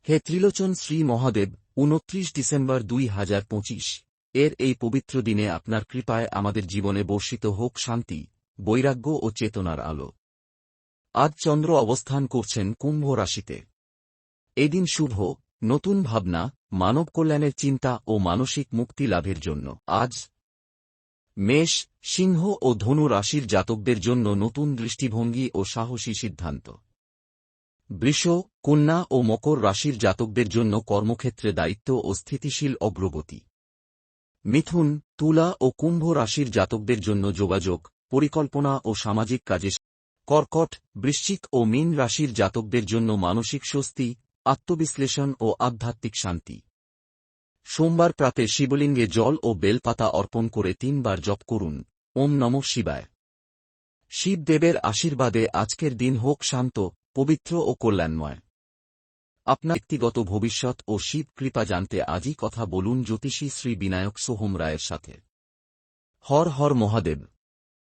হে Trilochan Shri Mahadev, ২৯ December ২০২৫ এর এই পবিত্র দিনে আপনার কৃপায় আমাদের জীবনে বর্ষিত হোক শান্তি, বৈরাগ্য ও চেতনার আলো। আজ চন্দ্র অবস্থান করছেন কুম্ভ রাশিতে। এই দিন শুভ, নতুন ভাবনা, মানব কল্যাণের চিন্তা ও মানসিক মুক্তি লাভের জন্য। আজ মেষ, সিংহ ও ধনু রাশির জাতকদের জন্য নতুন দৃষ্টিভঙ্গি ও সাহসী সিদ্ধান্ত। বৃষ, কন্যা ও মকর রাশির জাতকদের জন্য কর্মক্ষেত্রে দায়িত্ব ও স্থিতিশীল অগ্রগতি। মিথুন, তুলা ও কুম্ভ রাশির জাতকদের জন্য যোগাযোগ, পরিকল্পনা ও সামাজিক কাজে। কর্কট, বৃশ্চিক ও মীন রাশির জাতকদের জন্য মানসিক স্বস্তি, আত্মবিশ্লেষণ ও আধ্যাত্মিক শান্তি। সোমবার প্রাতে শিবলিঙ্গে জল ও বেলপাতা অর্পণ করে ৩ বার জপ করুন, ওম নমঃ শিবায়। শিবদেবের আশীর্বাদে আজকের দিন হোক শান্ত, পবিত্র ও কল্যাণময়। আপনার ব্যক্তিগত ভবিষ্যৎ ও শিব কৃপা জানতে আজই কথা বলুন জ্যোতিষী শ্রী বিনায়ক সোহম রায়ের সাথে। হর হর মহাদেব।